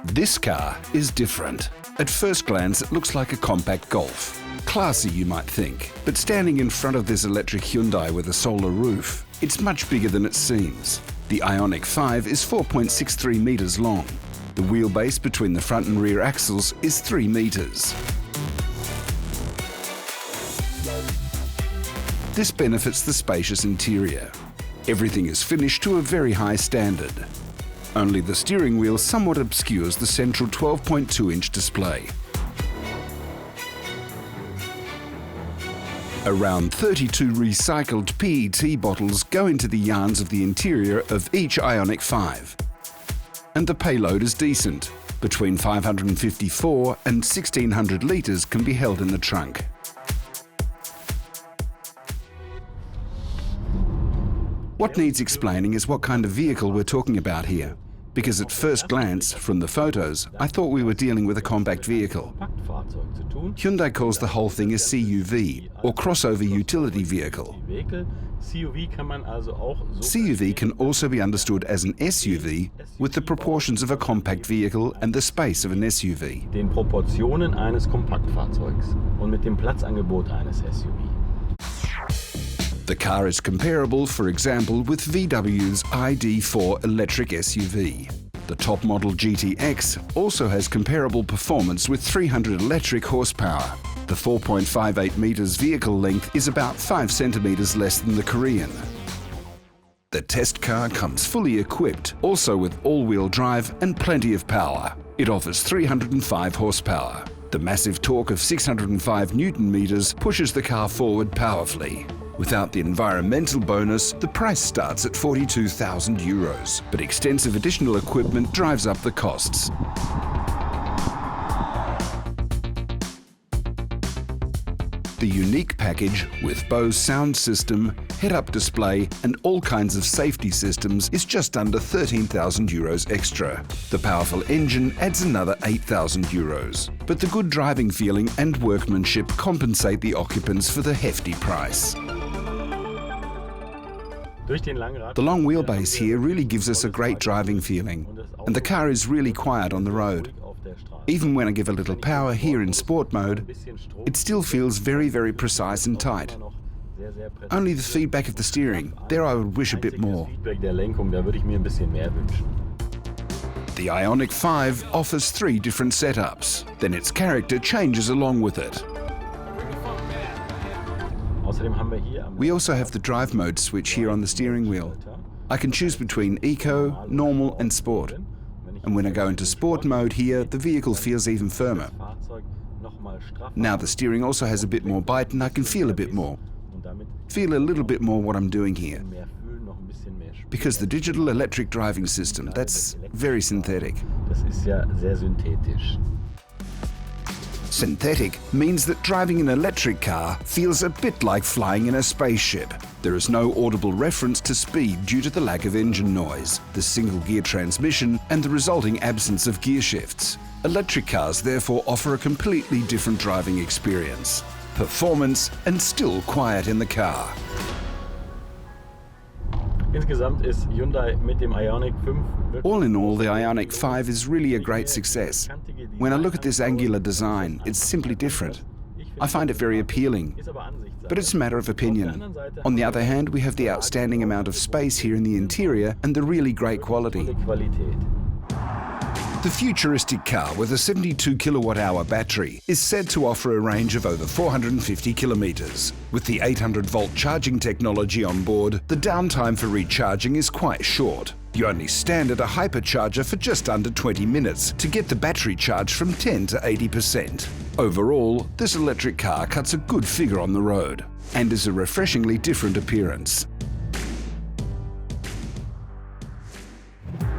This car is different. At first glance, it looks like a compact Golf. Classy, you might think, but standing in front of this electric Hyundai with a solar roof, it's much bigger than it seems. The IONIQ 5 is 4.63 meters long. The wheelbase between the front and rear axles is 3 meters. This benefits the spacious interior. Everything is finished to a very high standard. Only the steering wheel somewhat obscures the central 12.2-inch display. Around 32 recycled PET bottles go into the yarns of the interior of each IONIQ 5. And the payload is decent. Between 554 and 1600 litres can be held in the trunk. What needs explaining is what kind of vehicle we're talking about here. Because at first glance, from the photos, I thought we were dealing with a compact vehicle. Hyundai calls the whole thing a CUV, or crossover utility vehicle. CUV can also be understood as an SUV with the proportions of a compact vehicle and the space of an SUV. Den Proportionen eines Kompaktfahrzeugs und mit dem Platzangebot eines SUV. The car is comparable, for example, with VW's ID.4 electric SUV. The top model GTX also has comparable performance with 300 electric horsepower. The 4.58 meters vehicle length is about 5 centimeters less than the Korean. The test car comes fully equipped, also with all-wheel drive and plenty of power. It offers 305 horsepower. The massive torque of 605 Newton-meters pushes the car forward powerfully. Without the environmental bonus, the price starts at €42,000, but extensive additional equipment drives up the costs. The unique package with Bose sound system, head-up display and all kinds of safety systems is just under €13,000 extra. The powerful engine adds another €8,000. But the good driving feeling and workmanship compensate the occupants for the hefty price. The long wheelbase here really gives us a great driving feeling, and the car is really quiet on the road. Even when I give a little power here in sport mode, it still feels very, very precise and tight. Only the feedback of the steering, there I would wish a bit more. The IONIQ 5 offers 3 different setups, then its character changes along with it. We also have the drive mode switch here on the steering wheel. I can choose between Eco, Normal and Sport. And when I go into Sport mode here, the vehicle feels even firmer. Now the steering also has a bit more bite and I can feel a bit more. Feel a little bit more what I'm doing here. Because the digital electric driving system, that's very synthetic. Synthetic means that driving an electric car feels a bit like flying in a spaceship. There is no audible reference to speed due to the lack of engine noise, the single-gear transmission and the resulting absence of gear shifts. Electric cars therefore offer a completely different driving experience. Performance and still quiet in the car. Insgesamt ist Hyundai mit dem IONIQ 5. All in all, the IONIQ 5 is really a great success. When I look at this angular design, it's simply different. I find it very appealing, but it's a matter of opinion. On the other hand, we have the outstanding amount of space here in the interior and the really great quality. The futuristic car with a 72 kilowatt-hour battery is said to offer a range of over 450 kilometers. With the 800-volt charging technology on board, the downtime for recharging is quite short. You only stand at a hypercharger for just under 20 minutes to get the battery charged from 10 to 80%. Overall, this electric car cuts a good figure on the road and is a refreshingly different appearance.